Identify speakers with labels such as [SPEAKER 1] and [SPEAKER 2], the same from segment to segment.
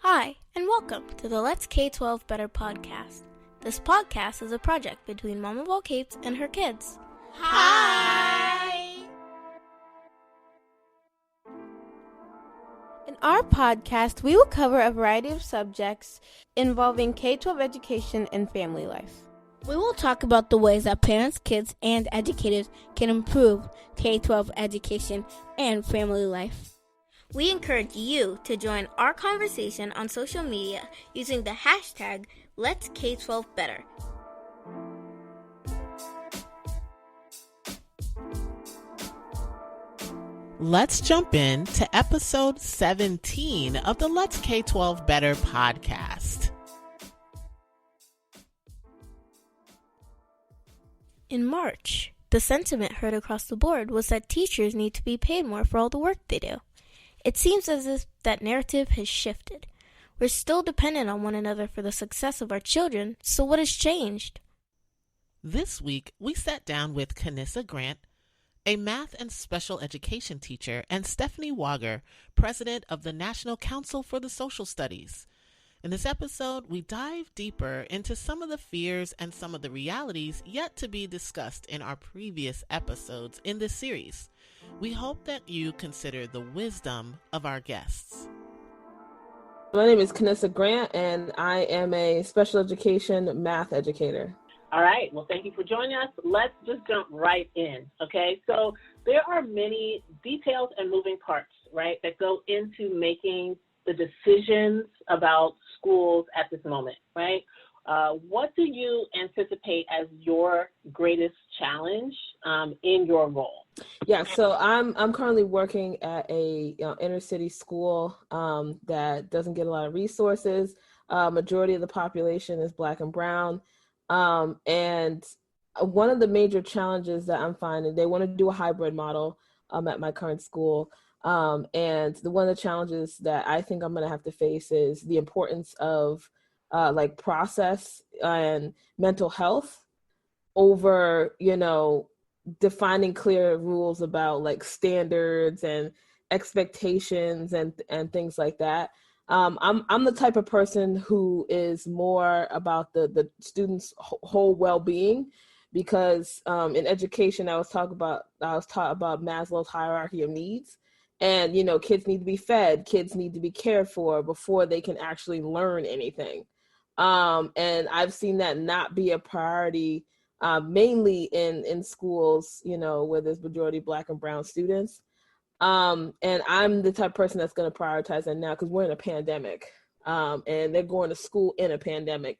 [SPEAKER 1] Hi, and welcome to the Let's K12 Better podcast. This podcast is a project between Mom of All Capes and her kids.
[SPEAKER 2] Hi!
[SPEAKER 3] In our podcast, we will cover a variety of subjects involving K-12 education and family life.
[SPEAKER 1] We will talk about the ways that parents, kids, and educators can improve K-12 education and family life. We encourage you to join our conversation on social media using the hashtag Let's K12 Better.
[SPEAKER 2] Let's jump in to episode 17 of the Let's K12 Better podcast.
[SPEAKER 1] In March, the sentiment heard across the board was that teachers need to be paid more for all the work they do. It seems as if that narrative has shifted. We're still dependent on one another for the success of our children, so what has changed?
[SPEAKER 2] This week, we sat down with Canissa Grant, a math and special education teacher, and Stefanie Wager, president of the National Council for the Social Studies. In this episode, we dive deeper into some of the fears and some of the realities yet to be discussed in our previous episodes in this series. We hope that you consider the wisdom of our guests.
[SPEAKER 4] My name is Canissa Grant, and I am a special education math educator.
[SPEAKER 5] All right. Well, thank you for joining us. Let's just jump right in, okay? So there are many details and moving parts, right, that go into making the decisions about schools at this moment, right? What do you anticipate as your greatest challenge in your role?
[SPEAKER 4] Yeah, so I'm currently working at a inner city school that doesn't get a lot of resources. Majority of the population is Black and brown. And one of the major challenges that I'm finding, they want to do a hybrid model at my current school. And one of the challenges that I think I'm going to have to face is the importance of process and mental health over, defining clear rules about like standards and expectations and things like that. I'm the type of person who is more about the students' whole well-being, because in education I was taught about Maslow's hierarchy of needs, and kids need to be fed, kids need to be cared for before they can actually learn anything. And I've seen that not be a priority, mainly in schools, where there's majority Black and brown students. And I'm the type of person that's going to prioritize that now, because we're in a pandemic, and they're going to school in a pandemic,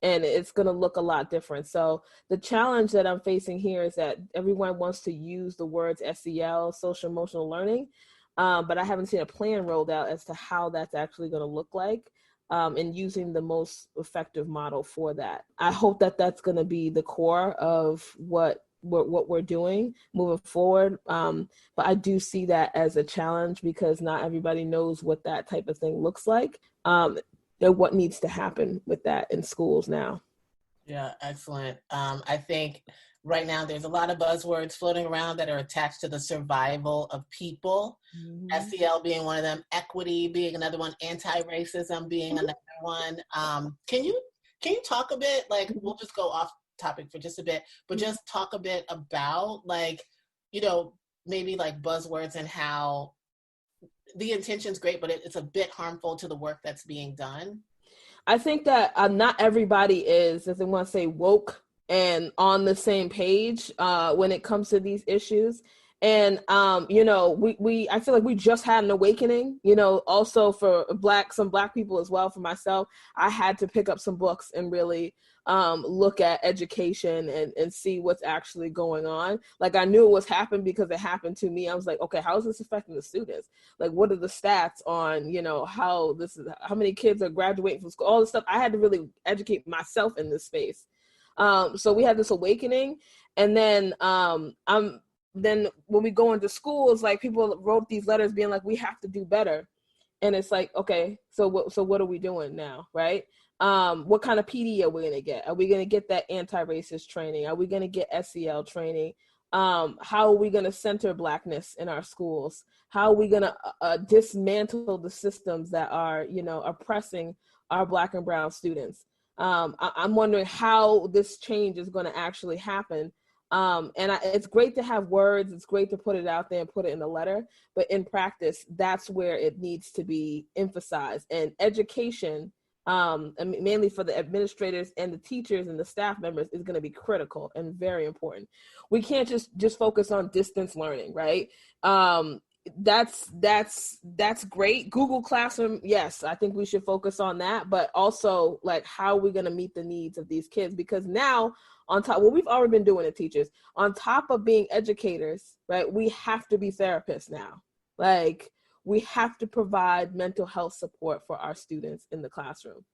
[SPEAKER 4] and it's going to look a lot different. So the challenge that I'm facing here is that everyone wants to use the words SEL, social emotional learning, but I haven't seen a plan rolled out as to how that's actually going to look like. And using the most effective model for that. I hope that that's going to be the core of what we're doing moving forward. But I do see that as a challenge, because not everybody knows what that type of thing looks like, and what needs to happen with that in schools now.
[SPEAKER 2] Yeah, excellent. I think right now there's a lot of buzzwords floating around that are attached to the survival of people. Mm-hmm. SEL being one of them, equity being another one, anti-racism being another one. Can you talk a bit, we'll just go off topic for just a bit, but just talk a bit about maybe buzzwords and how the intention's great, but it's a bit harmful to the work that's being done.
[SPEAKER 4] I think that not everybody is, as they want to say, woke and on the same page when it comes to these issues. And, I feel like we just had an awakening, also for some Black people as well. For myself, I had to pick up some books and really look at education and see what's actually going on. Like, I knew it was happening because it happened to me. I was like, okay, how is this affecting the students? Like, what are the stats on, how many kids are graduating from school, all this stuff. I had to really educate myself in this space. So we had this awakening, and then then when we go into schools, like, people wrote these letters being like, we have to do better. And it's like, okay, so what are we doing now, right? What kind of PD are we going to get? Are we going to get that anti-racist training? Are we going to get SEL training? How are we going to center Blackness in our schools? How are we going to dismantle the systems that are, oppressing our Black and brown students? I'm wondering how this change is going to actually happen. It's great to have words. It's great to put it out there and put it in a letter. But in practice, that's where it needs to be emphasized. And education, mainly for the administrators and the teachers and the staff members, is going to be critical and very important. We can't just focus on distance learning, right? That's great. Google Classroom, yes, I think we should focus on that, but also like, how are we going to meet the needs of these kids? Because now, on top, we've already been doing it, teachers, on top of being educators, right? We have to be therapists now. Like, we have to provide mental health support for our students in the classroom.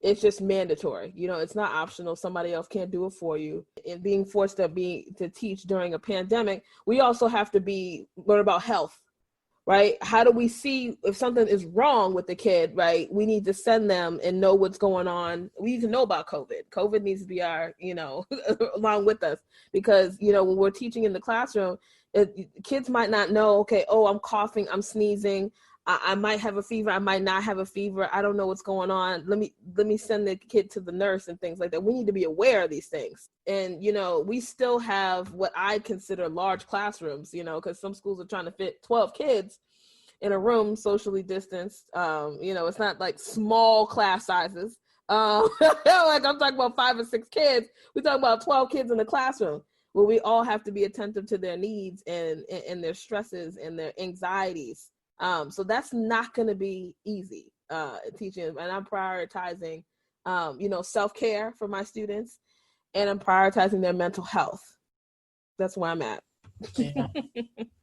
[SPEAKER 4] It's just mandatory. It's not optional. Somebody else can't do it for you. And being forced to teach during a pandemic, we also have to learn about health, right? How do we see if something is wrong with the kid, right? We need to send them and know what's going on. We need to know about COVID. COVID needs to be our, along with us, because, when we're teaching in the classroom, kids might not know, okay, oh, I'm coughing, I'm sneezing, I might have a fever, I might not have a fever, I don't know what's going on. Let me send the kid to the nurse and things like that. We need to be aware of these things. And, we still have what I consider large classrooms, because some schools are trying to fit 12 kids in a room, socially distanced. It's not like small class sizes. Like, I'm talking about 5 or 6 kids. We're talking about 12 kids in the classroom, where we all have to be attentive to their needs and their stresses and their anxieties. So that's not going to be easy, teaching. And I'm prioritizing, self-care for my students, and I'm prioritizing their mental health. That's where I'm at.
[SPEAKER 2] Yeah.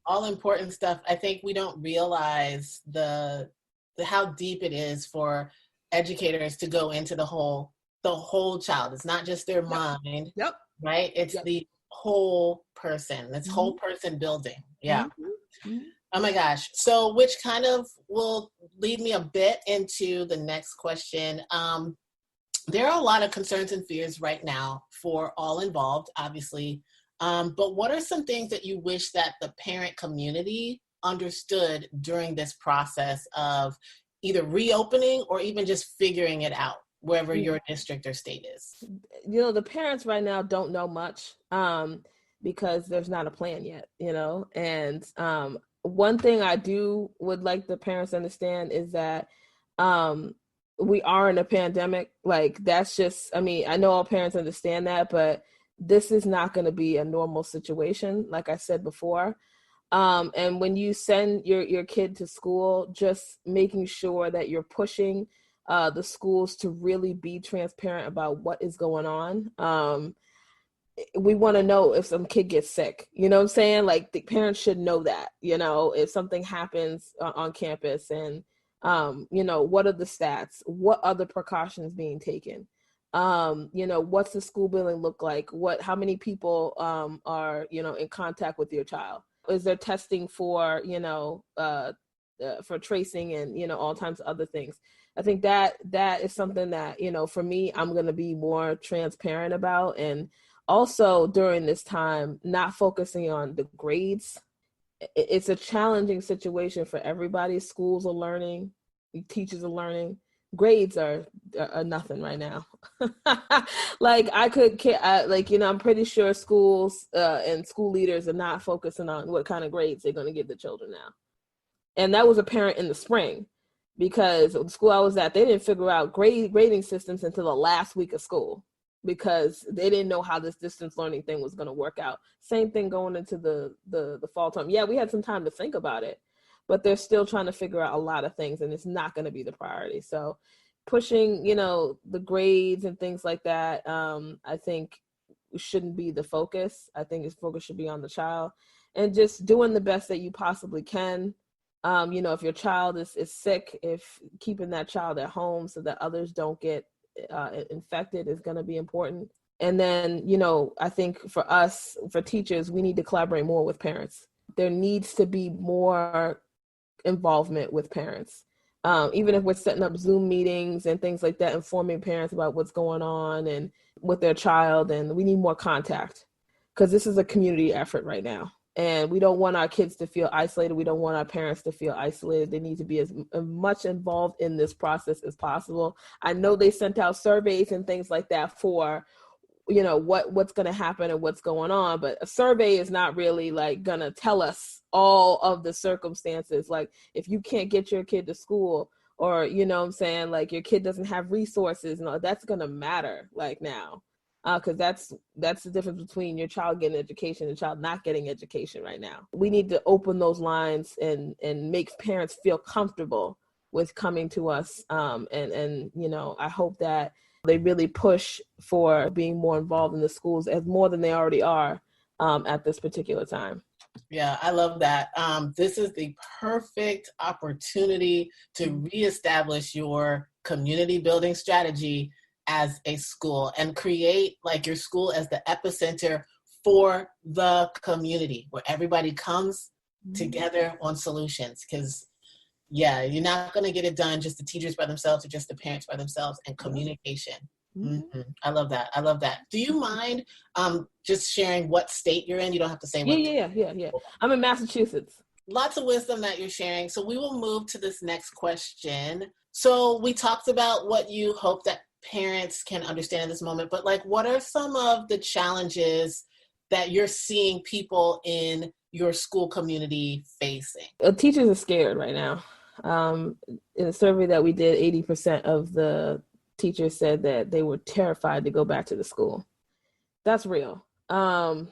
[SPEAKER 2] All important stuff. I think we don't realize how deep it is for educators to go into the whole child. It's not just their mind, right? It's the whole person. It's whole person building. Yeah. Mm-hmm. Oh my gosh. So, which kind of will lead me a bit into the next question. There are a lot of concerns and fears right now for all involved, obviously. But what are some things that you wish that the parent community understood during this process of either reopening or even just figuring it out, wherever your district or state is?
[SPEAKER 4] The parents right now don't know much, because there's not a plan yet, and one thing I would like the parents to understand is that we are in a pandemic. Like, that's just, I know all parents understand that, but this is not going to be a normal situation, like I said before. And when you send your kid to school, just making sure that you're pushing the schools to really be transparent about what is going on. We want to know if some kid gets sick, you know what I'm saying? Like, the parents should know that, if something happens on campus, and, what are the stats? What other precautions being taken? What's the school building look like? How many people are, in contact with your child? Is there testing for, for tracing and, all kinds of other things? I think that is something that, for me, I'm going to be more transparent about. And also during this time, not focusing on the grades. It's a challenging situation for everybody. Schools are learning, teachers are learning. Grades are nothing right now. Like, I'm pretty sure schools and school leaders are not focusing on what kind of grades they're going to give the children now. And that was apparent in the spring, because the school I was at, they didn't figure out grading systems until the last week of school, because they didn't know how this distance learning thing was going to work out. Same thing going into the fall term. Yeah, we had some time to think about it, but they're still trying to figure out a lot of things, and it's not going to be the priority. So pushing, the grades and things like that, I think shouldn't be the focus. I think its focus should be on the child, and just doing the best that you possibly can. If your child is sick, if keeping that child at home so that others don't get infected is going to be important. And then, I think for us, for teachers, we need to collaborate more with parents. There needs to be more involvement with parents. Even if we're setting up Zoom meetings and things like that, informing parents about what's going on and with their child, and we need more contact. because this is a community effort right now. And we don't want our kids to feel isolated. We don't want our parents to feel isolated. They need to be as much involved in this process as possible. I know they sent out surveys and things like that for, what's going to happen and what's going on. But a survey is not really like going to tell us all of the circumstances. Like if you can't get your kid to school, or, like your kid doesn't have resources, and all that's going to matter like now. Because that's the difference between your child getting education and child not getting education right now. We need to open those lines and make parents feel comfortable with coming to us. I hope that they really push for being more involved in the schools as more than they already are at this particular time.
[SPEAKER 2] Yeah, I love that. This is the perfect opportunity to reestablish your community building strategy as a school and create like your school as the epicenter for the community where everybody comes together on solutions. Because you're not going to get it done just the teachers by themselves or just the parents by themselves, and communication. Mm-hmm. I love that. Do you mind just sharing what state you're in? You don't have to say what.
[SPEAKER 4] Yeah. I'm in Massachusetts.
[SPEAKER 2] Lots of wisdom that you're sharing. So we will move to this next question. So we talked about what you hope that parents can understand in this moment, but like, what are some of the challenges that you're seeing people in your school community facing?
[SPEAKER 4] Teachers are scared right now. In a survey that we did, 80% of the teachers said that they were terrified to go back to the school. That's real. I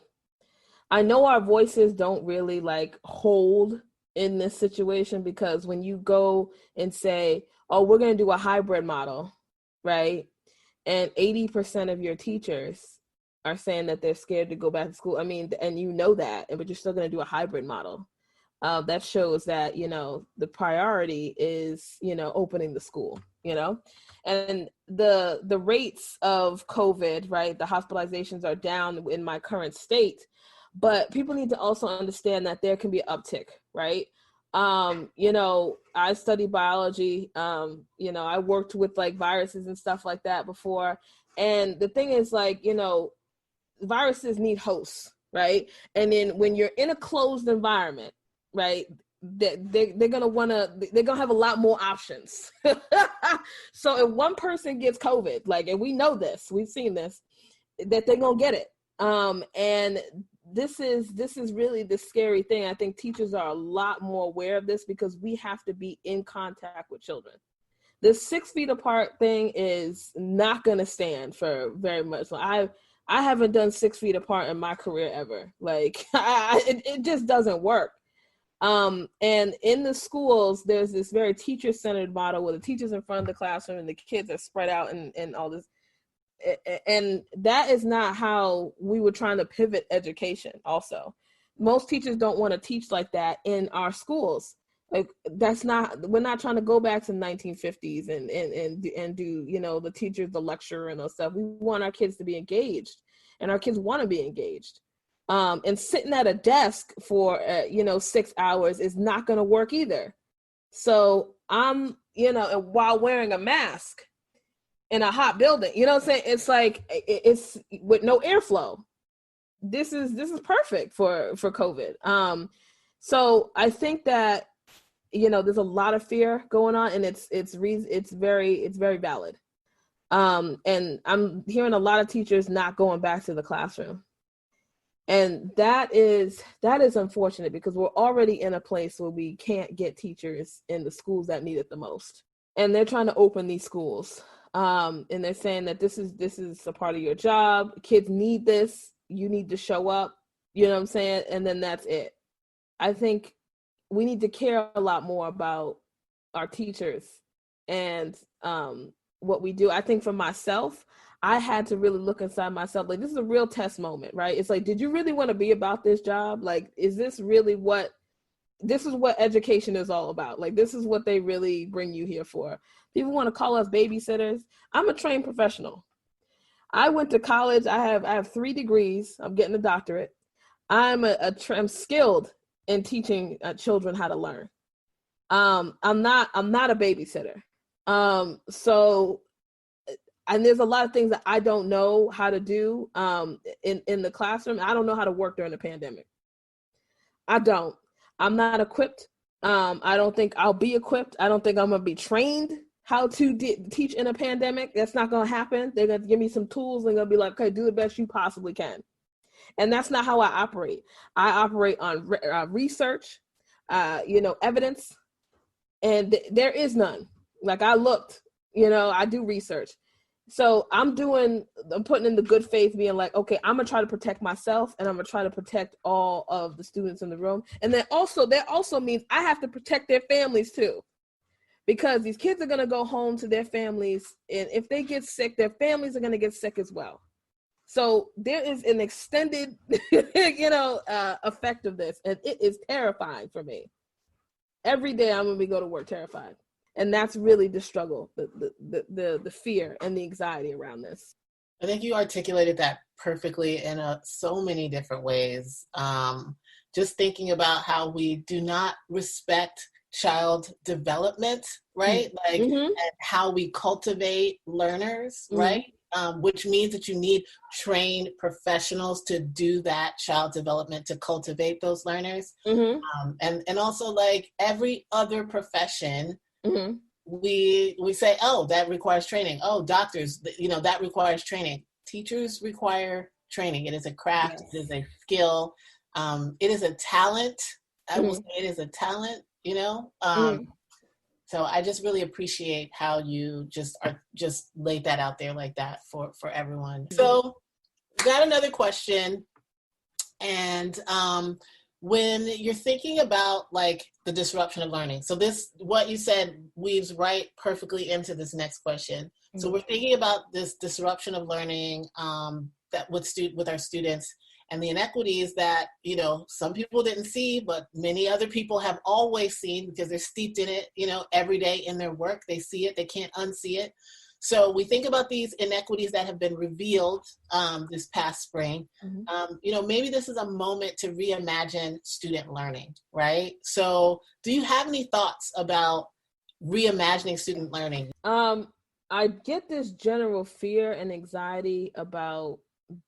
[SPEAKER 4] know our voices don't really like hold in this situation, because when you go and say, oh, we're going to do a hybrid model, right? And 80% of your teachers are saying that they're scared to go back to school. I mean, and that, but you're still going to do a hybrid model. That shows that, the priority is, opening the school, and the rates of COVID, right? The hospitalizations are down in my current state, but people need to also understand that there can be an uptick, right? I study biology, I worked with like viruses and stuff like that before. And the thing is like, viruses need hosts, right? And then when you're in a closed environment, right, they're gonna have a lot more options. So if one person gets COVID, like, and we know this, we've seen this, that they're gonna get it. And this is really the scary thing. I think teachers are a lot more aware of this because we have to be in contact with children. This 6 feet apart thing is not going to stand for very much. So I haven't done 6 feet apart in my career ever. Like it just doesn't work. And in the schools, there's this very teacher-centered model where the teacher's in front of the classroom and the kids are spread out and all this. And that is not how we were trying to pivot education. Also, most teachers don't want to teach like that in our schools. Like we're not trying to go back to the 1950s and do, the teachers, the lecturer and those stuff. We want our kids to be engaged, and our kids want to be engaged. And sitting at a desk for, 6 hours is not going to work either. So I'm, while wearing a mask in a hot building, you know what I'm saying? It's like, it's with no airflow. This is perfect for COVID. So I think that, there's a lot of fear going on, and it's very valid. And I'm hearing a lot of teachers not going back to the classroom. And that is unfortunate, because we're already in a place where we can't get teachers in the schools that need it the most. And they're trying to open these schools. And they're saying that this is a part of your job. Kids need this. You need to show up. You know what I'm saying? And then that's it. I think we need to care a lot more about our teachers and what we do. I think for myself, I had to really look inside myself. Like, this is a real test moment, right? It's like, did you really want to be about this job? Like, is this really this is what education is all about? Like, this is what they really bring you here for. People want to call us babysitters. I'm a trained professional. I went to college. I have 3 degrees. I'm getting a doctorate. I'm skilled in teaching children how to learn. I'm not a babysitter. So and there's a lot of things that I don't know how to do in the classroom. I don't know how to work during the pandemic. I'm not equipped. I don't think I'll be equipped. I don't think I'm going to be trained how to teach in a pandemic. That's not going to happen. They're going to give me some tools and going to be like, okay, do the best you possibly can. And that's not how I operate. I operate on research, evidence, and there is none. Like I looked, I do research. So I'm putting in the good faith, being like, okay, I'm going to try to protect myself, and I'm going to try to protect all of the students in the room. And then that also means I have to protect their families too, because these kids are going to go home to their families. And if they get sick, their families are going to get sick as well. So there is an extended, effect of this. And it is terrifying for me. Every day I'm going to go to work terrified. And that's really the struggle, the fear and the anxiety around this.
[SPEAKER 2] I think you articulated that perfectly in so many different ways. Just thinking about how we do not respect child development, right? And how we cultivate learners, right? Which means that you need trained professionals to do that child development, to cultivate those learners. And also, like every other profession, we say, oh, that requires training. Oh, doctors, that requires training. Teachers require training. It is a craft. Yes. It is a skill. It is a talent. I will say it is a talent, So I just really appreciate how you just laid that out there like that for everyone. So got another question. And when you're thinking about like the disruption of learning, so what you said weaves right perfectly into this next question. So we're thinking about this disruption of learning that with our students, and the inequities that, some people didn't see, but many other people have always seen because they're steeped in it, every day in their work. They see it, they can't unsee it. So we think about these inequities that have been revealed this past spring. Maybe this is a moment to reimagine student learning, right? So do you have any thoughts about reimagining student learning?
[SPEAKER 4] I get this general fear and anxiety about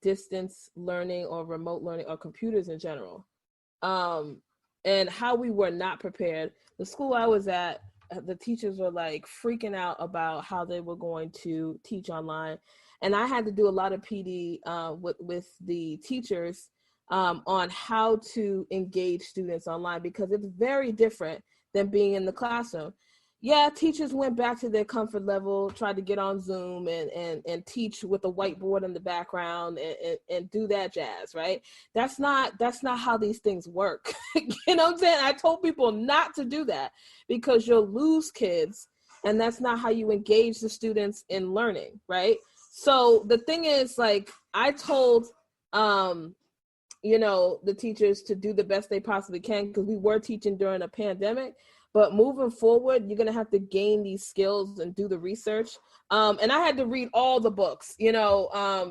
[SPEAKER 4] distance learning or remote learning or computers in general, and how we were not prepared. The school I was at, the teachers were like freaking out about how they were going to teach online. And I had to do a lot of PD with the teachers on how to engage students online, because it's very different than being in the classroom. Yeah, teachers went back to their comfort level, tried to get on Zoom and teach with a whiteboard in the background and do that jazz, right? That's not how these things work. You know what I'm saying? I told people not to do that, because you'll lose kids, and that's not how you engage the students in learning, right? So the thing is, like, I told the teachers to do the best they possibly can, because we were teaching during a pandemic. But moving forward, you're going to have to gain these skills and do the research. And I had to read all the books, how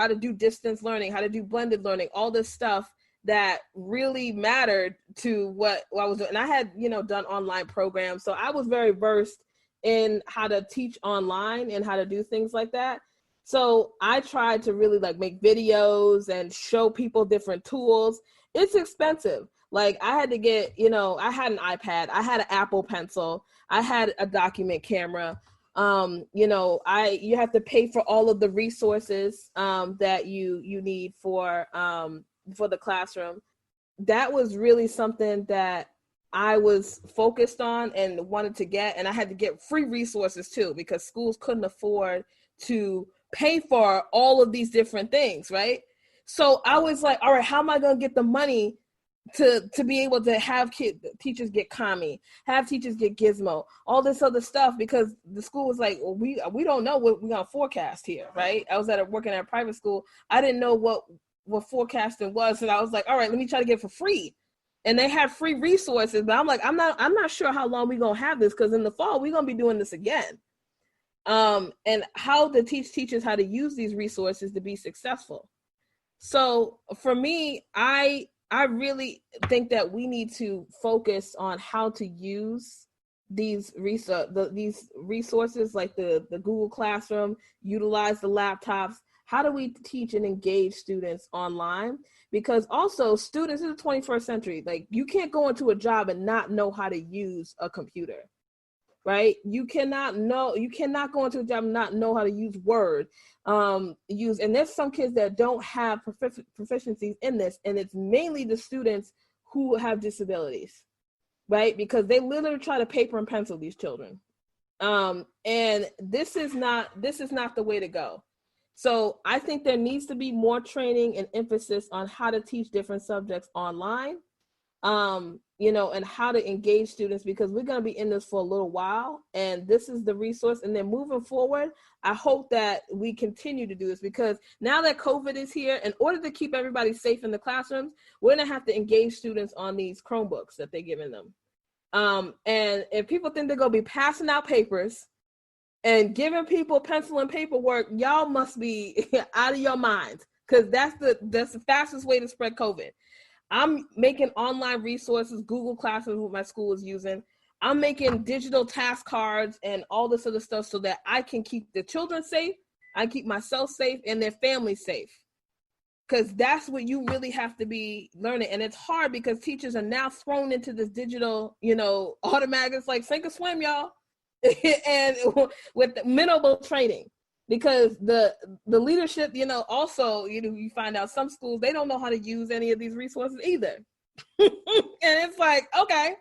[SPEAKER 4] to do distance learning, how to do blended learning, all this stuff that really mattered to what I was doing. And I had, done online programs. So I was very versed in how to teach online and how to do things like that. So I tried to really make videos and show people different tools. It's expensive. Like I had to get, I had an iPad, I had an Apple Pencil, I had a document camera. You have to pay for all of the resources that you need for the classroom. That was really something that I was focused on and wanted to get, and I had to get free resources too, because schools couldn't afford to pay for all of these different things, right? So I was like, all right, how am I going to get the money to be able to have teachers get Kami, have teachers get Gizmo, all this other stuff, because the school was like, well, we don't know what we're going to forecast here, right? I was working at a private school. I didn't know what forecasting was, and I was like, all right, let me try to get it for free. And they had free resources, but I'm like, I'm not sure how long we're going to have this, because in the fall, we're going to be doing this again. And how to teach teachers how to use these resources to be successful. So for me, I really think that we need to focus on how to use these resources like the Google Classroom, utilize the laptops. How do we teach and engage students online? Because also students in the 21st century, like you can't go into a job and not know how to use a computer, right? You cannot go into a job and not know how to use Word, and there's some kids that don't have proficiencies in this, and it's mainly the students who have disabilities, right? Because they literally try to paper and pencil these children. And this is not the way to go. So I think there needs to be more training and emphasis on how to teach different subjects online, and how to engage students, because we're going to be in this for a little while, and this is the resource. And then moving forward, I hope that we continue to do this, because now that COVID is here, in order to keep everybody safe in the classrooms, we're going to have to engage students on these Chromebooks that they're giving them. And if people think they're going to be passing out papers and giving people pencil and paperwork, y'all must be out of your minds, because that's the fastest way to spread COVID. I'm making online resources, Google Classroom, what my school is using. I'm making digital task cards and all this other stuff so that I can keep the children safe, I keep myself safe, and their family safe. Because that's what you really have to be learning. And it's hard because teachers are now thrown into this digital, automatic. It's like sink or swim, y'all. And with minimal training, because the leadership, also, you find out some schools, they don't know how to use any of these resources either. And it's like, okay,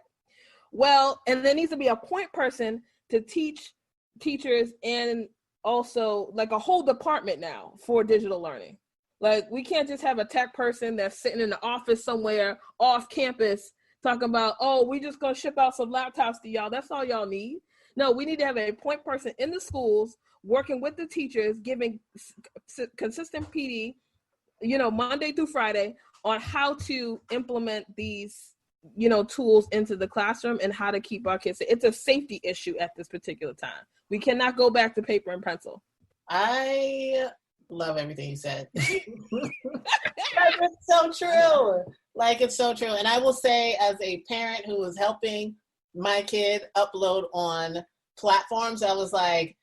[SPEAKER 4] well, and there needs to be a point person to teach teachers, and also like a whole department now for digital learning. Like, we can't just have a tech person that's sitting in the office somewhere off campus talking about, oh, we just gonna ship out some laptops to y'all. That's all y'all need. No, we need to have a point person in the schools working with the teachers, giving consistent PD, Monday through Friday, on how to implement these, tools into the classroom and how to keep our kids safe. It's a safety issue at this particular time. We cannot go back to paper and pencil.
[SPEAKER 2] I love everything you said. It's so true. Like, it's so true. And I will say, as a parent who was helping my kid upload on platforms, I was like,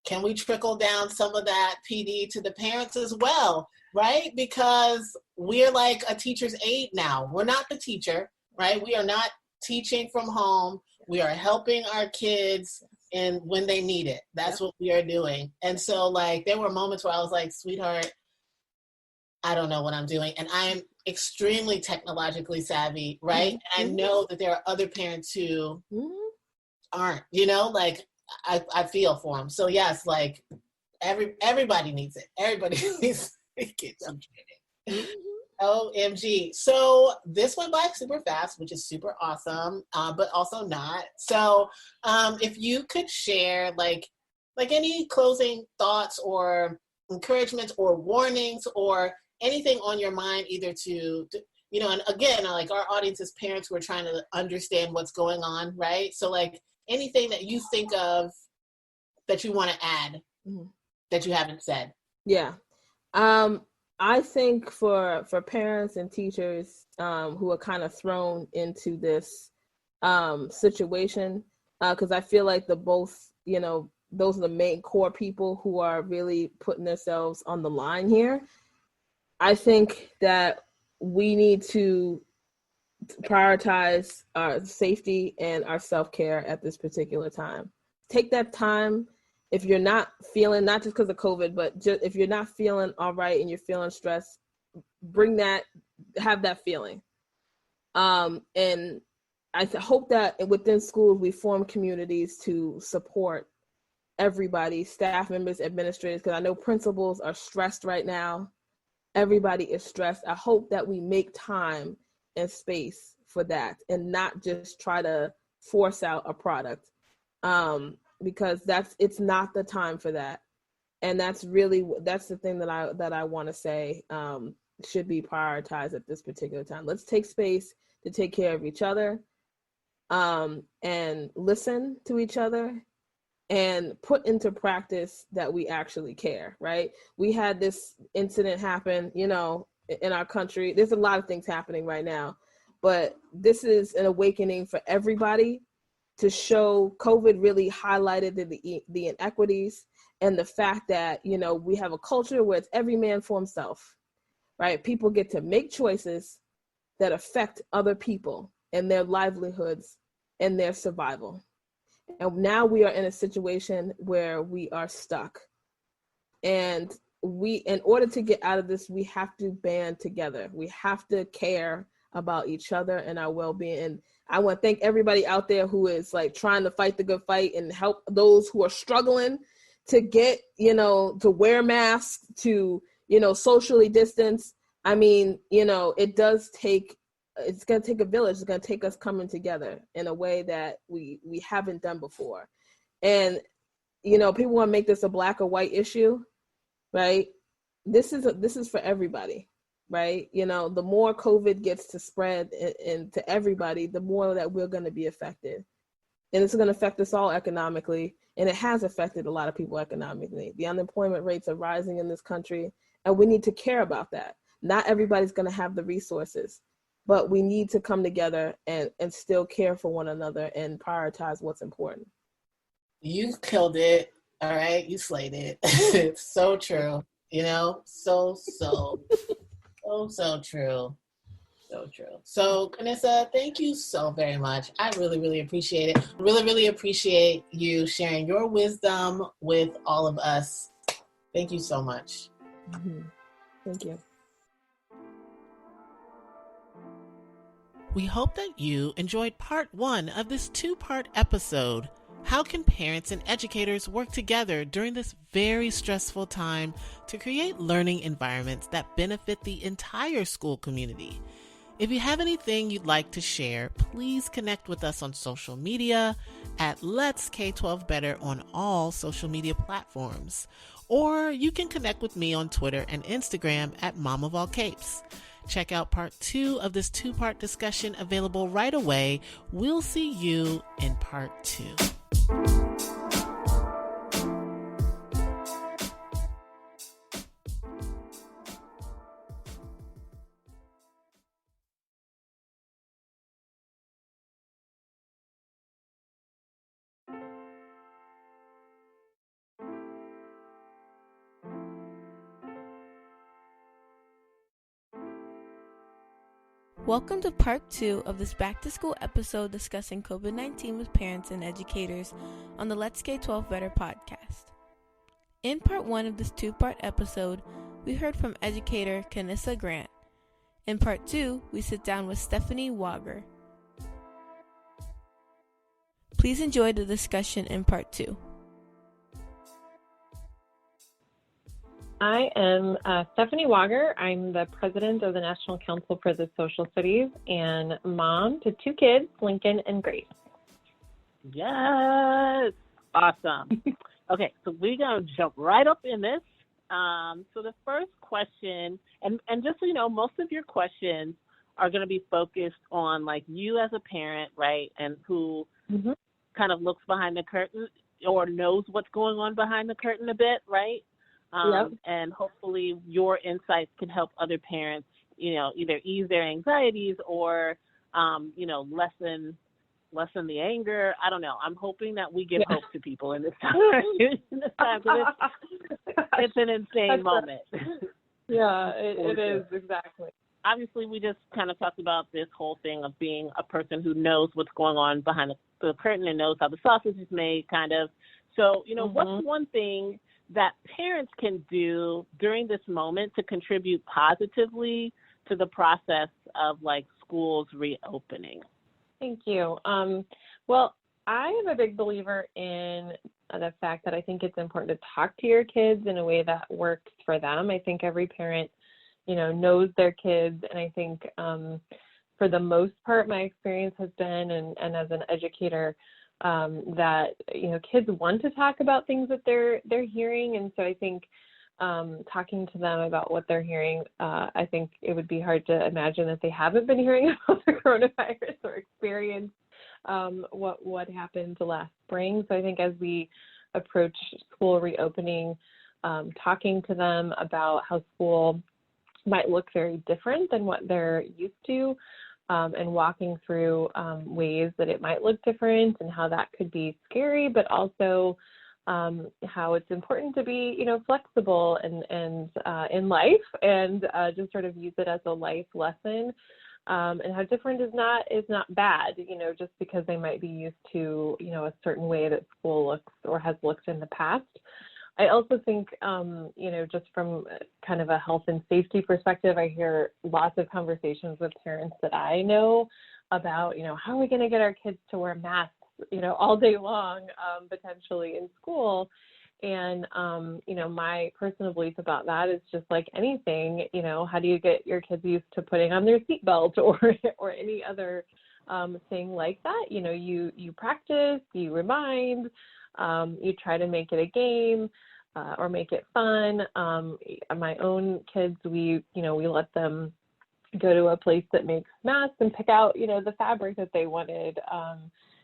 [SPEAKER 2] can we trickle down some of that PD to the parents as well, right? Because we're like a teacher's aide now. We're not the teacher, right? We are not teaching from home. We are helping our kids and when they need it. That's what we are doing. And so, like, there were moments where I was like, sweetheart, I don't know what I'm doing. And I am extremely technologically savvy, right? Mm-hmm. And I know that there are other parents who aren't, like, I feel for them. So yes, like, everybody needs it. Everybody needs to get some training. OMG. So this went by super fast, which is super awesome, but also not. So if you could share like any closing thoughts or encouragements or warnings or anything on your mind, either to and again, like, our audience is parents who are trying to understand what's going on, right? So, like, anything that you think of that you want to add that you haven't said.
[SPEAKER 4] Yeah. I think for parents and teachers who are kind of thrown into this situation, because I feel like those are the main core people who are really putting themselves on the line here. I think that we need to prioritize our safety and our self-care at this particular time. Take that time. If you're not feeling, not just because of COVID, but just if you're not feeling all right and you're feeling stressed, have that feeling. And I hope that within schools, we form communities to support everybody, staff members, administrators, because I know principals are stressed right now. Everybody is stressed. I hope that we make time and space for that and not just try to force out a product. Because it's not the time for that. And that's the thing that I want to say should be prioritized at this particular time. Let's take space to take care of each other, and listen to each other, and put into practice that we actually care, right? We had this incident happen, in our country. There's a lot of things happening right now, but this is an awakening for everybody. to show COVID really highlighted the inequities and the fact that, you know, we have a culture where it's every man for himself, right? People get to make choices that affect other people and their livelihoods and their survival. And now we are in a situation where we are stuck. And in order to get out of this, we have to band together. We have to care about each other and our well-being. And I want to thank everybody out there who is like trying to fight the good fight and help those who are struggling to get, you know, to wear masks, to, you know, socially distance. I mean, you know, it's going to take a village. It's going to take us coming together in a way that we haven't done before. And, you know, people want to make this a black or white issue, right? This is for everybody, right? You know, the more COVID gets to spread and to everybody, the more that we're going to be affected. And it's going to affect us all economically. And it has affected a lot of people economically. The unemployment rates are rising in this country, and we need to care about that. Not everybody's going to have the resources, but we need to come together and still care for one another and prioritize what's important.
[SPEAKER 2] You killed it. All right. You slayed it. It's so true. You know, so true. So true. So, Canissa, thank you so very much. I really, really appreciate it. Really, really appreciate you sharing your wisdom with all of us. Thank you so much.
[SPEAKER 4] Mm-hmm. Thank you.
[SPEAKER 6] We hope that you enjoyed part 1 of this 2-part episode. How can parents and educators work together during this very stressful time to create learning environments that benefit the entire school community? If you have anything you'd like to share, please connect with us on social media at Let's K12 Better on all social media platforms. Or you can connect with me on Twitter and Instagram at Mom of All Capes. Check out part 2 of this 2-part discussion available right away. We'll see you in part 2.
[SPEAKER 3] Welcome to part 2 of this back to school episode discussing COVID-19 with parents and educators on the Let's K12 Better podcast. In part 1 of this 2-part episode, we heard from educator Canissa Grant. In part 2, we sit down with Stefanie Wager. Please enjoy the discussion in part 2.
[SPEAKER 7] I am Stefanie Wager. I'm the president of the National Council for the Social Studies and mom to 2 kids, Lincoln and Grace.
[SPEAKER 5] Yes. Awesome. Okay, so we're going to jump right up in this. So the first question, and just so you know, most of your questions are going to be focused on like you as a parent, right, and who kind of looks behind the curtain or knows what's going on behind the curtain a bit, right?
[SPEAKER 7] Yep.
[SPEAKER 5] And hopefully your insights can help other parents, you know, either ease their anxieties or, you know, lessen the anger. I don't know. I'm hoping that we give hope to people in this time. It's an insane moment.
[SPEAKER 7] Yeah, it is, exactly.
[SPEAKER 5] Obviously, we just kind of talked about this whole thing of being a person who knows what's going on behind the curtain and knows how the sausage is made, kind of. So, you know, what's one thing that parents can do during this moment to contribute positively to the process of like schools reopening?
[SPEAKER 7] Thank you. Well, I am a big believer in the fact that I think it's important to talk to your kids in a way that works for them. I think every parent, you know, knows their kids. And I think for the most part, my experience has been, and as an educator, that, you know, kids want to talk about things that they're hearing. And so I think talking to them about what they're hearing, I think it would be hard to imagine that they haven't been hearing about the coronavirus or experienced what happened last spring. So I think as we approach school reopening, talking to them about how school might look very different than what they're used to, and walking through ways that it might look different and how that could be scary, but also how it's important to be, flexible and in life, and just sort of use it as a life lesson, and how different is not bad, just because they might be used to, a certain way that school looks or has looked in the past. I also think, just from kind of a health and safety perspective, I hear lots of conversations with parents that I know about, how are we going to get our kids to wear masks, all day long, potentially in school. And, my personal belief about that is just like anything, how do you get your kids used to putting on their seatbelt or any other thing like that? You practice, you remind, you try to make it a game or make it fun. My own kids, we let them go to a place that makes masks and pick out, the fabric that they wanted.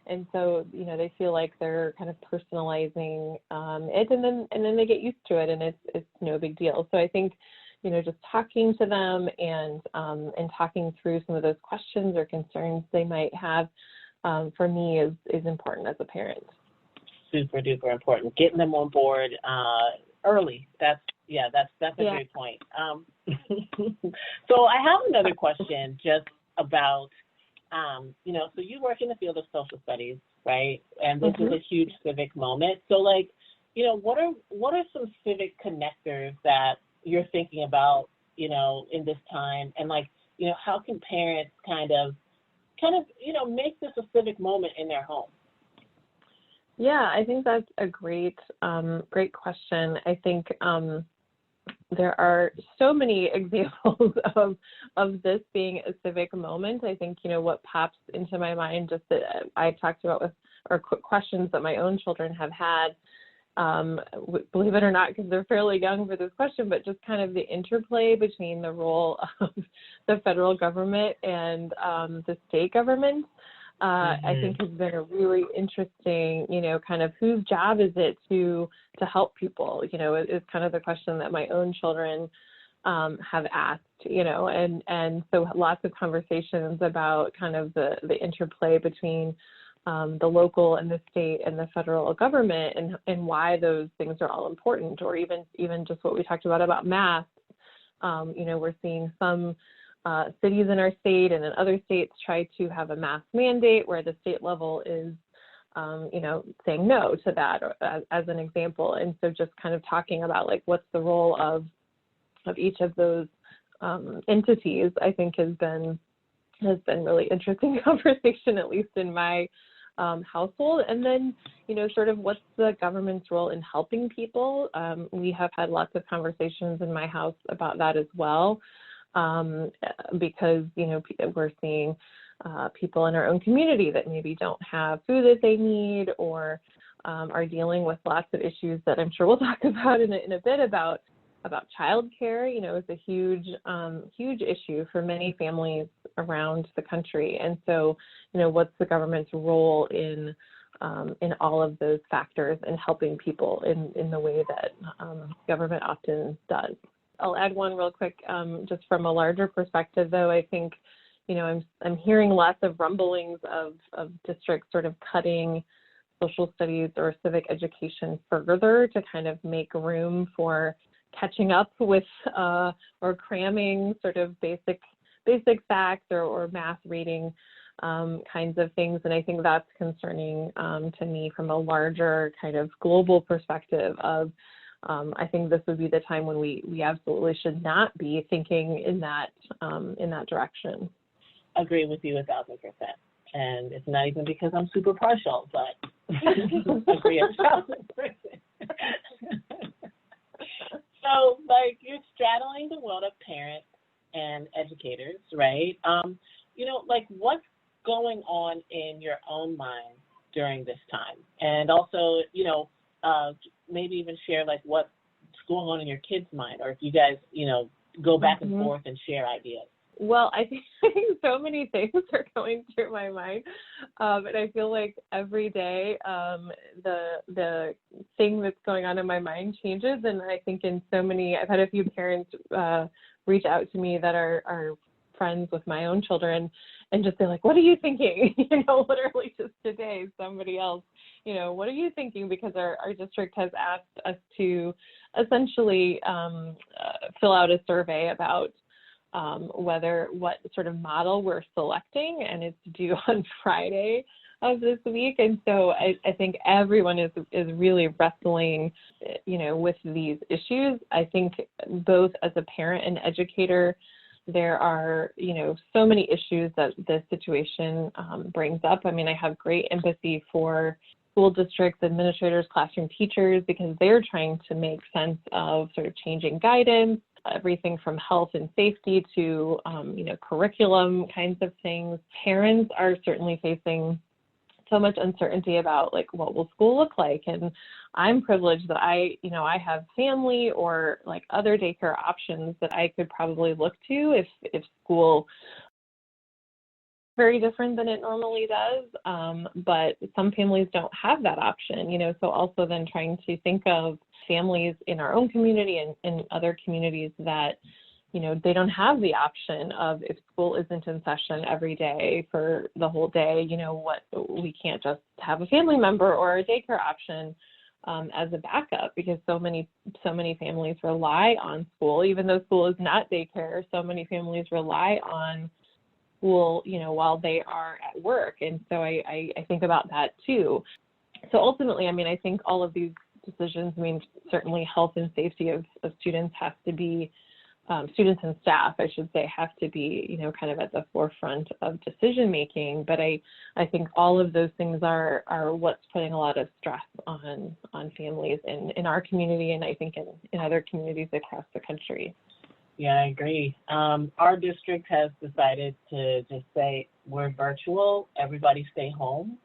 [SPEAKER 7] And so, they feel like they're kind of personalizing it, and then they get used to it, and it's no big deal. So I think, just talking to them and talking through some of those questions or concerns they might have, for me is important as a parent.
[SPEAKER 5] Super duper important. Getting them on board early. That's a great point. So I have another question just about, so you work in the field of social studies, right? And this is a huge civic moment. So what are some civic connectors that you're thinking about, in this time? And how can parents kind of, make this a civic moment in their home?
[SPEAKER 7] Yeah, I think that's a great question. I think there are so many examples of this being a civic moment. I think, what pops into my mind, just that I talked about quick questions that my own children have had, believe it or not, because they're fairly young for this question, but just kind of the interplay between the role of the federal government and the state government. I think has been a really interesting, kind of whose job is it to help people, is kind of the question that my own children have asked, and so lots of conversations about kind of the interplay between the local and the state and the federal government, and why those things are all important, or even just what we talked about masks. We're seeing some cities in our state and in other states try to have a mask mandate where the state level is, saying no to that, as an example. And so just kind of talking about what's the role of each of those entities, I think has been really interesting conversation, at least in my household. And then, sort of what's the government's role in helping people? We have had lots of conversations in my house about that as well. Because, we're seeing people in our own community that maybe don't have food that they need, or are dealing with lots of issues that I'm sure we'll talk about in a bit about childcare. It's a huge issue for many families around the country. And so, what's the government's role in all of those factors and helping people in the way that government often does. I'll add one real quick, just from a larger perspective, though. I think, I'm hearing lots of rumblings of districts sort of cutting social studies or civic education further to kind of make room for catching up with or cramming sort of basic facts or math reading kinds of things. And I think that's concerning to me from a larger kind of global perspective of, I think this would be the time when we absolutely should not be thinking in that direction.
[SPEAKER 5] Agree with you 1,000%. And it's not even because I'm super partial, but agree 1,000%. So, you're straddling the world of parents and educators, right? What's going on in your own mind during this time? And also, maybe even share what's going on in your kids' mind, or if you guys, go back and forth and share ideas.
[SPEAKER 7] Well, I think so many things are going through my mind, and I feel like every day the thing that's going on in my mind changes. And I think I've had a few parents reach out to me that are friends with my own children and just say like, what are you thinking? Literally just today, somebody else, what are you thinking? Because our district has asked us to essentially fill out a survey about what sort of model we're selecting, and it's due on Friday of this week. And so I think everyone is really wrestling, with these issues. I think both as a parent and educator, there are, so many issues that this situation brings up. I mean, I have great empathy for school districts, administrators, classroom teachers, because they're trying to make sense of sort of changing guidance, everything from health and safety to, curriculum kinds of things. Parents are certainly facing so much uncertainty about like, what will school look like? And I'm privileged that I have family or like other daycare options that I could probably look to if school very different than it normally does. But some families don't have that option, so also then trying to think of families in our own community and in other communities that, they don't have the option of, if school isn't in session every day for the whole day, we can't just have a family member or a daycare option as a backup, because so many families rely on school, even though school is not daycare. So many families rely on school, while they are at work. And so I think about that too. So ultimately, I mean, I think all of these decisions, certainly health and safety of students has to be, students and staff, I should say, have to be, kind of at the forefront of decision making. But I think all of those things are what's putting a lot of stress on families in our community, and I think in other communities across the country.
[SPEAKER 5] Yeah, I agree. Our district has decided to just say we're virtual, everybody stay home.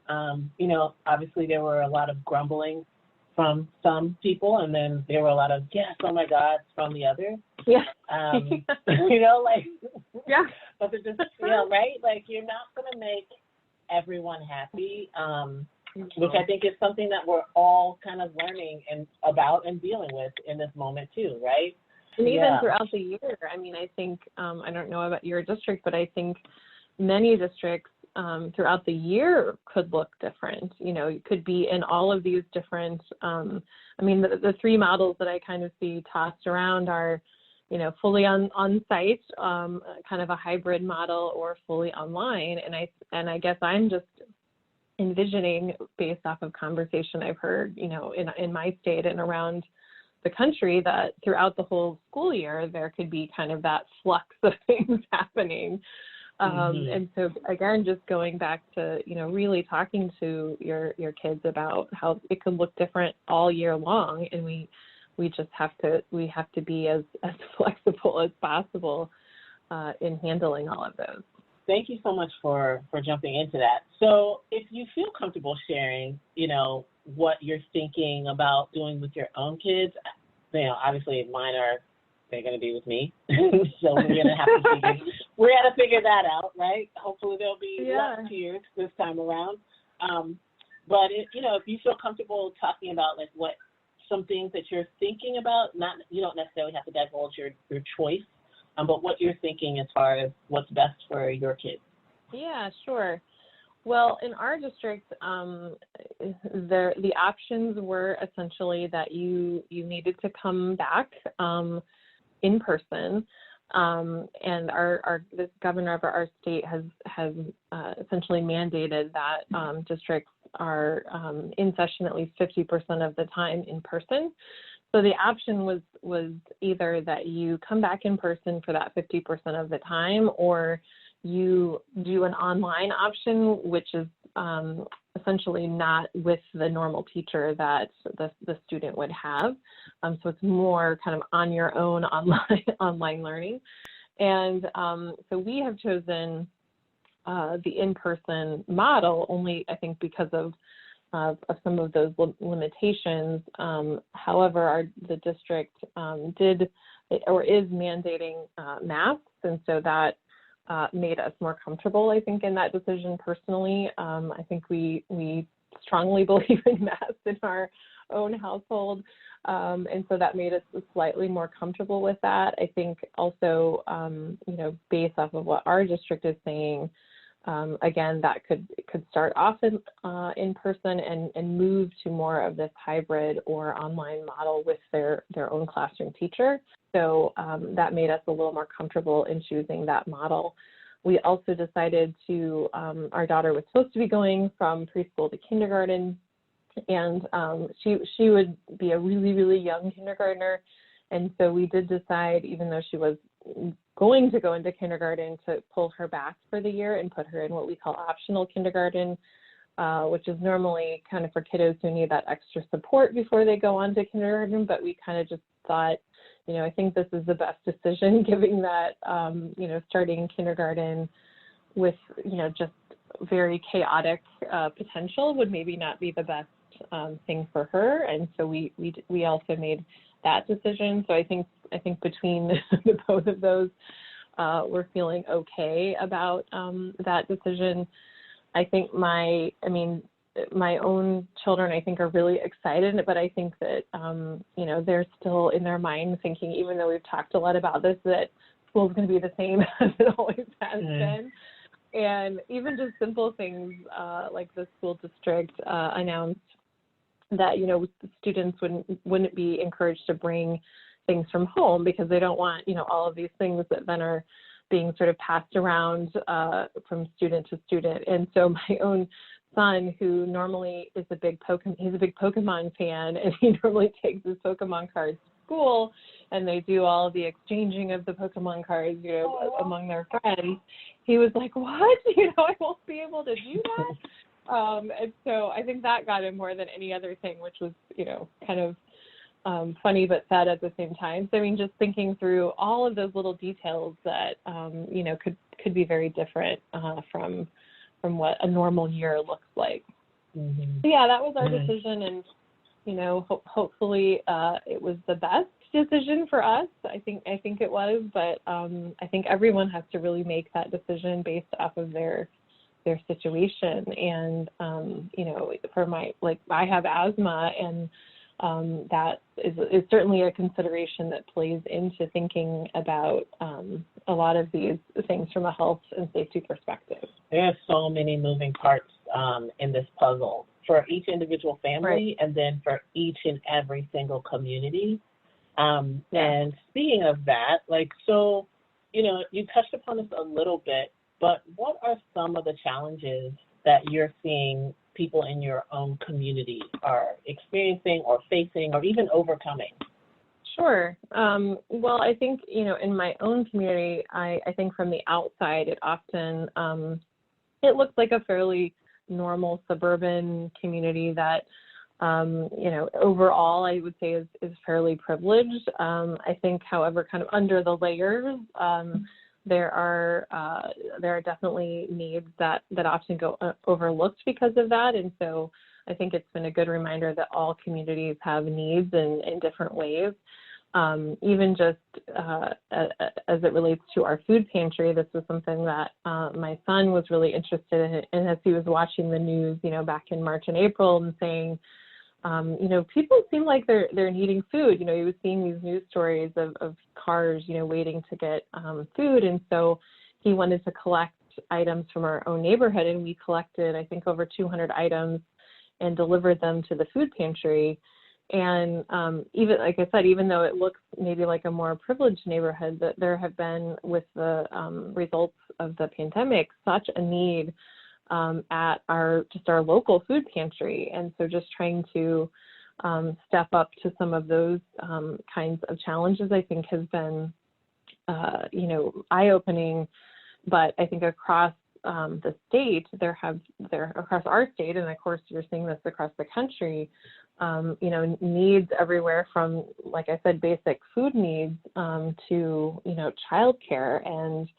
[SPEAKER 5] Obviously there were a lot of grumbling from some people, and then there were a lot of, yes, oh my God, from the others.
[SPEAKER 7] Yeah.
[SPEAKER 5] Yeah. But it's just, right? Like, you're not going to make everyone happy, which I think is something that we're all kind of learning about and dealing with in this moment too, right?
[SPEAKER 7] And even throughout the year, I think, I don't know about your district, but I think many districts throughout the year could look different. It could be in all of these different, the three models that I kind of see tossed around are, fully on site, kind of a hybrid model, or fully online. And I guess I'm just envisioning, based off of conversation I've heard, in my state and around the country, that throughout the whole school year, there could be kind of that flux of things happening. And so again, just going back to, really talking to your kids about how it could look different all year long. And we just have to be as flexible as possible in handling all of those.
[SPEAKER 5] Thank you so much for jumping into that. So if you feel comfortable sharing, what you're thinking about doing with your own kids, obviously mine they're going to be with me. So we're going to have to figure that out, right? Hopefully there'll be less tears this time around. But if you feel comfortable talking about like what some things that you're thinking about, you don't necessarily have to divulge your choice, but what you're thinking as far as what's best for your kids.
[SPEAKER 7] Yeah, sure. Well, in our district, the options were essentially that you needed to come back in person, and the governor of our state has essentially mandated that districts are in session at least 50% of the time in person. So the option was either that you come back in person for that 50% of the time, or you do an online option, which is essentially not with the normal teacher that the student would have. So it's more kind of on your own online learning. And so we have chosen the in-person model only, I think, because of some of those limitations. However, the district is mandating masks, and so that made us more comfortable, I think, in that decision personally. I think we strongly believe in masks in our own household. And so that made us slightly more comfortable with that. I think also, based off of what our district is saying, again, that could start off in person and move to more of this hybrid or online model with their own classroom teacher. So that made us a little more comfortable in choosing that model. We also decided to, our daughter was supposed to be going from preschool to kindergarten, and she would be a really, really young kindergartner. And so we did decide, even though she was going to go into kindergarten, to pull her back for the year and put her in what we call optional kindergarten, which is normally kind of for kiddos who need that extra support before they go on to kindergarten. But we kind of just thought, I think this is the best decision, given that, starting kindergarten with, just very chaotic potential would maybe not be the best thing for her. And so we also made that decision. So I think between the both of those, we're feeling okay about that decision. I think my own children, I think, are really excited, but I think that, they're still in their mind thinking, even though we've talked a lot about this, that school's going to be the same as it always has been. And even just simple things like the school district announced that, students wouldn't be encouraged to bring things from home because they don't want, all of these things that then are being sort of passed around from student to student. And so my own son, who normally is a big Pokemon fan, and he normally takes his Pokemon cards to school, and they do all of the exchanging of the Pokemon cards, among their friends. He was like, "What? I won't be able to do that." And so I think that got him more than any other thing, which was, kind of funny but sad at the same time. So just thinking through all of those little details that could be very different from what a normal year looks like. Mm-hmm. So yeah, that was our decision, and hopefully it was the best decision for us. I think it was, but I think everyone has to really make that decision based off of their situation. And for I have asthma, and that is certainly a consideration that plays into thinking about a lot of these things from a health and safety perspective.
[SPEAKER 2] There are so many moving parts in this puzzle for each individual family, and then for each and every single community. And speaking of that, you touched upon this a little bit, but what are some of the challenges that you're seeing people in your own community are experiencing or facing or even overcoming?
[SPEAKER 7] Sure. Well, I think, in my own community, I think from the outside, it often, it looks like a fairly normal suburban community that, overall, I would say is fairly privileged. I think, however, kind of under the layers, there are definitely needs that often go overlooked because of that. And so I think it's been a good reminder that all communities have needs in different ways. Even just as it relates to our food pantry, this was something that my son was really interested in as he was watching the news, back in March and April, and saying, people seem like they're needing food. He was seeing these news stories of cars, waiting to get food. And so he wanted to collect items from our own neighborhood, and we collected, I think, over 200 items and delivered them to the food pantry. And even, like I said, even though it looks maybe like a more privileged neighborhood, that there have been, with the results of the pandemic, such a need at our local food pantry. And so just trying to step up to some of those kinds of challenges, I think, has been, eye-opening. But I think across the state, across our state, and of course you're seeing this across the country, needs everywhere from, like I said, basic food needs to, childcare and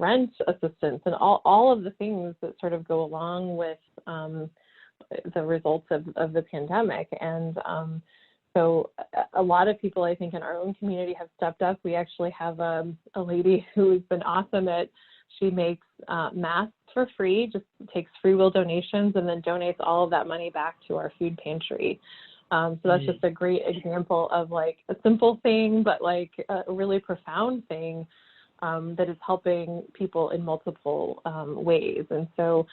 [SPEAKER 7] rent assistance, and all of the things that sort of go along with the results of the pandemic. And so a lot of people, I think, in our own community have stepped up. We actually have a lady who's been awesome she makes masks for free, just takes free will donations, and then donates all of that money back to our food pantry. So that's just a great example of like a simple thing, but like a really profound thing that is helping people in multiple ways. And so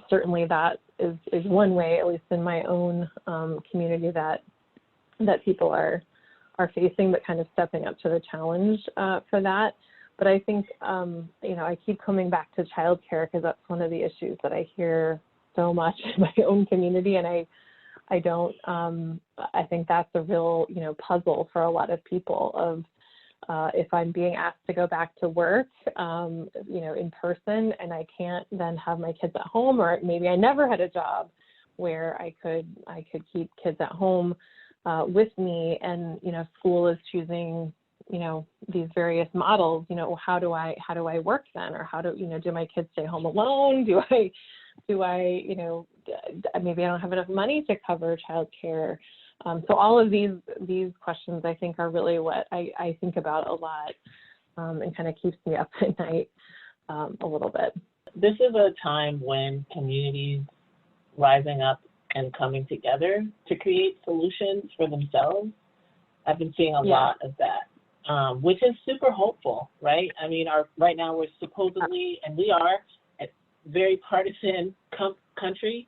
[SPEAKER 7] certainly that is one way, at least in my own community, that people are facing, but kind of stepping up to the challenge for that. But I think, I keep coming back to childcare because that's one of the issues that I hear so much in my own community. And I think that's a real, puzzle for a lot of people of if I'm being asked to go back to work, in person, and I can't then have my kids at home, or maybe I never had a job where I could keep kids at home with me, and school is choosing these various models. How do I work then, or how do my kids stay home alone? Do I maybe I don't have enough money to cover childcare. So all of these questions I think are really what I think about a lot, and kind of keeps me up at night a little bit.
[SPEAKER 5] This is a time when communities rising up and coming together to create solutions for themselves. I've been seeing a lot of that, which is super hopeful, right? I mean, right now we're supposedly, and we are, a very partisan country.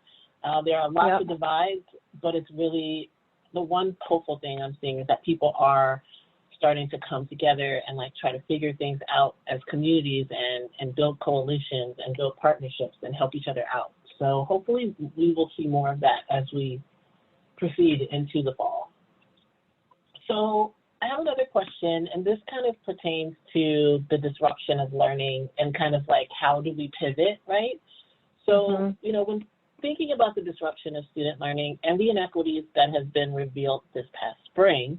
[SPEAKER 5] There are lots of divides, but it's really the one hopeful thing I'm seeing is that people are starting to come together and like try to figure things out as communities and build coalitions and build partnerships and help each other out. So hopefully we will see more of that as we proceed into the fall. So I have another question, and this kind of pertains to the disruption of learning and kind of like how do we pivot, right? So, when thinking about the disruption of student learning and the inequities that have been revealed this past spring,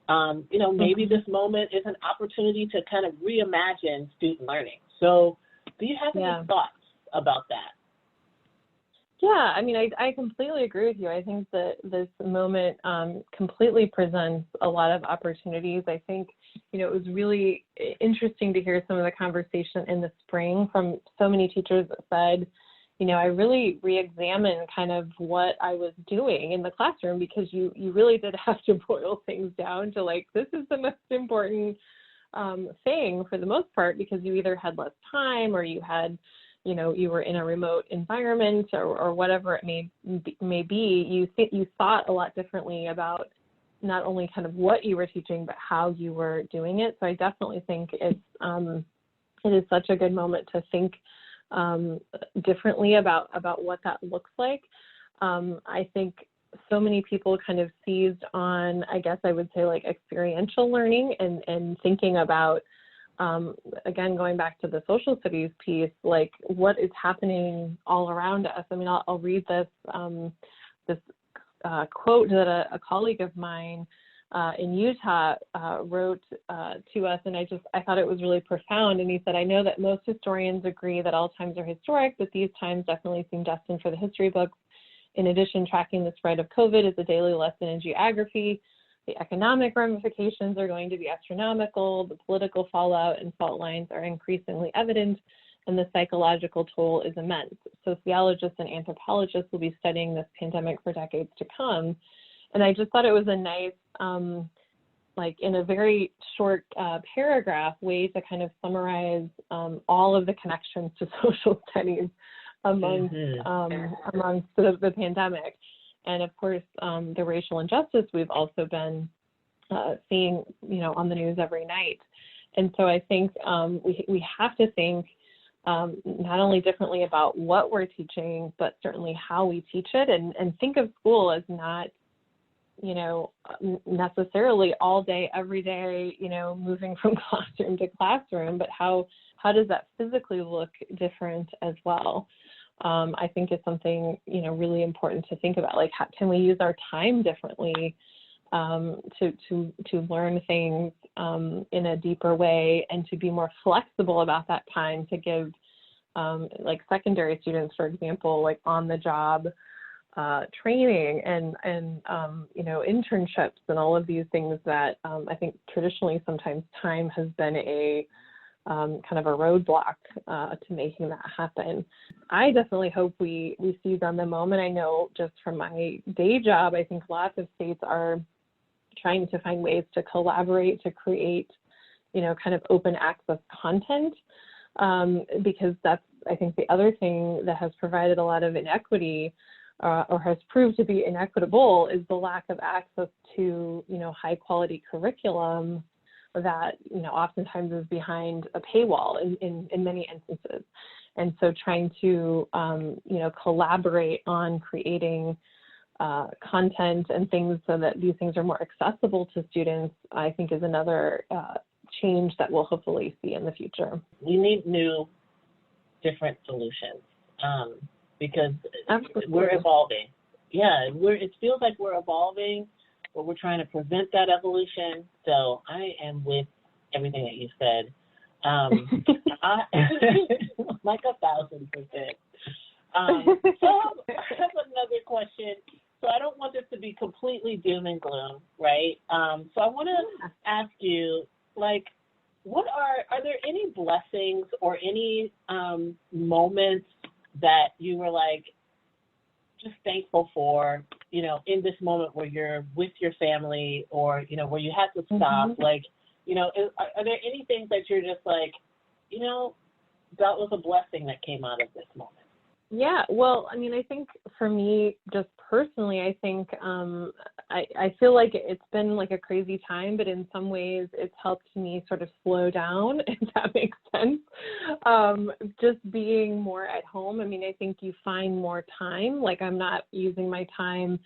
[SPEAKER 5] maybe this moment is an opportunity to kind of reimagine student learning. So do you have any thoughts about that?
[SPEAKER 7] Yeah, I mean, I completely agree with you. I think that this moment completely presents a lot of opportunities. I think, it was really interesting to hear some of the conversation in the spring from so many teachers that said, I really re-examined kind of what I was doing in the classroom, because you really did have to boil things down to like, this is the most important thing for the most part, because you either had less time or you had, you were in a remote environment or whatever it may be. You thought a lot differently about not only kind of what you were teaching, but how you were doing it. So I definitely think it is such a good moment to think differently about what that looks like. I think so many people kind of seized on, I guess I would say, like experiential learning and thinking about, again, going back to the social studies piece, like what is happening all around us. I mean, I'll read this quote that a colleague of mine in Utah wrote to us, and I thought it was really profound. And he said, "I know that most historians agree that all times are historic, but these times definitely seem destined for the history books. In addition, tracking the spread of COVID is a daily lesson in geography. The economic ramifications are going to be astronomical. The political fallout and fault lines are increasingly evident, and the psychological toll is immense. Sociologists and anthropologists will be studying this pandemic for decades to come." And I just thought it was a nice, like in a very short paragraph, way to kind of summarize all of the connections to social studies amongst the pandemic. And of course, the racial injustice we've also been seeing, on the news every night. And so I think we have to think not only differently about what we're teaching, but certainly how we teach it, and think of school as not, necessarily all day, every day, moving from classroom to classroom, but how does that physically look different as well? I think it's something, really important to think about. Like, how can we use our time differently to learn things in a deeper way, and to be more flexible about that time to give, like secondary students, for example, like on the job training and internships and all of these things that I think traditionally sometimes time has been a kind of a roadblock to making that happen. I definitely hope we seize on the moment. I know just from my day job, I think lots of states are trying to find ways to collaborate to create, kind of open access content, because that's, I think, the other thing that has provided a lot of inequity or has proved to be inequitable is the lack of access to, high quality curriculum that, oftentimes is behind a paywall in many instances. And so trying to, collaborate on creating content and things so that these things are more accessible to students, I think is another change that we'll hopefully see in the future.
[SPEAKER 5] We need new, different solutions because
[SPEAKER 7] Absolutely.
[SPEAKER 5] We're evolving. Yeah, it feels like we're evolving, but we're trying to prevent that evolution. So I am with everything that you said. Like 1,000%. So I have another question. So I don't want this to be completely doom and gloom, right? So I want to ask you, like, are there any blessings or any moments that you were like just thankful for, in this moment where you're with your family or, where you had to stop?
[SPEAKER 7] Mm-hmm.
[SPEAKER 5] Like, are there any things that you're just like, that was a blessing that came out of this moment?
[SPEAKER 7] Yeah, well, I mean, I think for me, just personally, I think I feel like it's been like a crazy time, but in some ways it's helped me sort of slow down, if that makes sense. Just being more at home. I mean, I think you find more time. Like I'm not using my time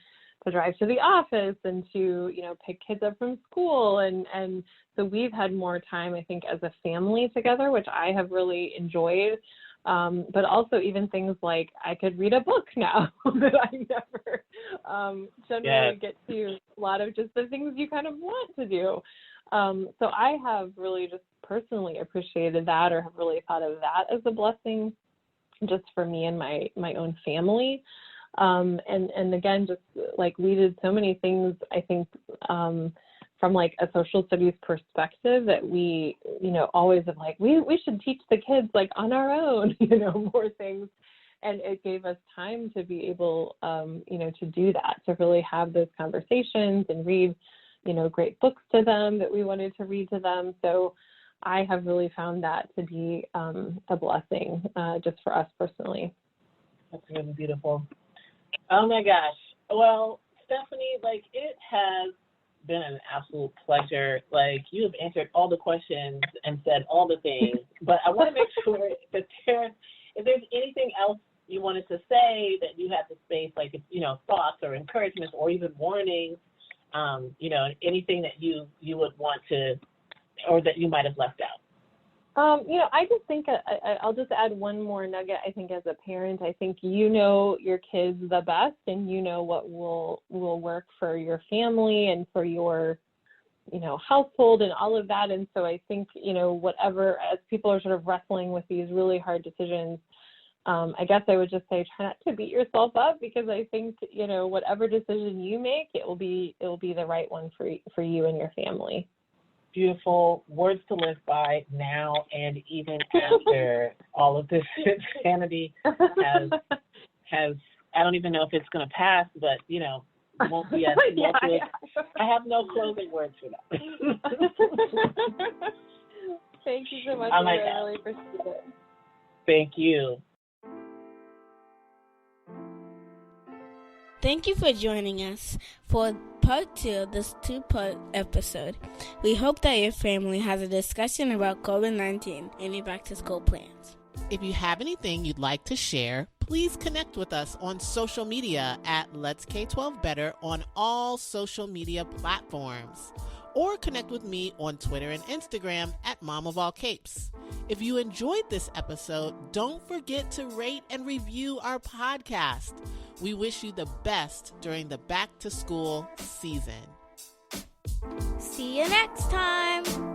[SPEAKER 7] to drive to the office and to, pick kids up from school. And so we've had more time, I think, as a family together, which I have really enjoyed. But also even things like I could read a book now that I never generally get to, a lot of just the things you kind of want to do. So I have really just personally appreciated that, or have really thought of that as a blessing just for me and my own family. And again, just like we did so many things, I think, from like a social studies perspective that we, always have like, we should teach the kids like on our own, more things. And it gave us time to be able, to do that, to really have those conversations and read, great books to them that we wanted to read to them. So I have really found that to be a blessing just for us personally.
[SPEAKER 5] That's really beautiful. Oh my gosh. Well, Stefanie, like it has been an absolute pleasure. Like you have answered all the questions and said all the things, but I want to make sure that if there's anything else you wanted to say that you had the space, like, thoughts or encouragement or even warnings, anything that you would want to, or that you might have left out.
[SPEAKER 7] I just think I'll just add one more nugget. I think as a parent, I think your kids the best, and what will work for your family and for your, household and all of that. And so I think, whatever, as people are sort of wrestling with these really hard decisions, I guess I would just say try not to beat yourself up, because I think, whatever decision you make, it will be the right one for you and your family.
[SPEAKER 5] Beautiful words to live by now and even after all of this insanity has I don't even know if it's going to pass, but won't be as tumultuous. I have no closing words for that.
[SPEAKER 7] Thank you so much.
[SPEAKER 5] Oh my
[SPEAKER 7] I
[SPEAKER 5] God.
[SPEAKER 7] really appreciate it.
[SPEAKER 5] Thank you.
[SPEAKER 1] Thank you for joining us for part 2 of this 2-part episode. We hope that your family has a discussion about COVID-19 and your back-to-school plans.
[SPEAKER 6] If you have anything you'd like to share, please connect with us on social media at Let's K12 Better on all social media platforms. Or connect with me on Twitter and Instagram at Mom of All Capes. If you enjoyed this episode, don't forget to rate and review our podcast. We wish you the best during the back-to-school season.
[SPEAKER 1] See you next time.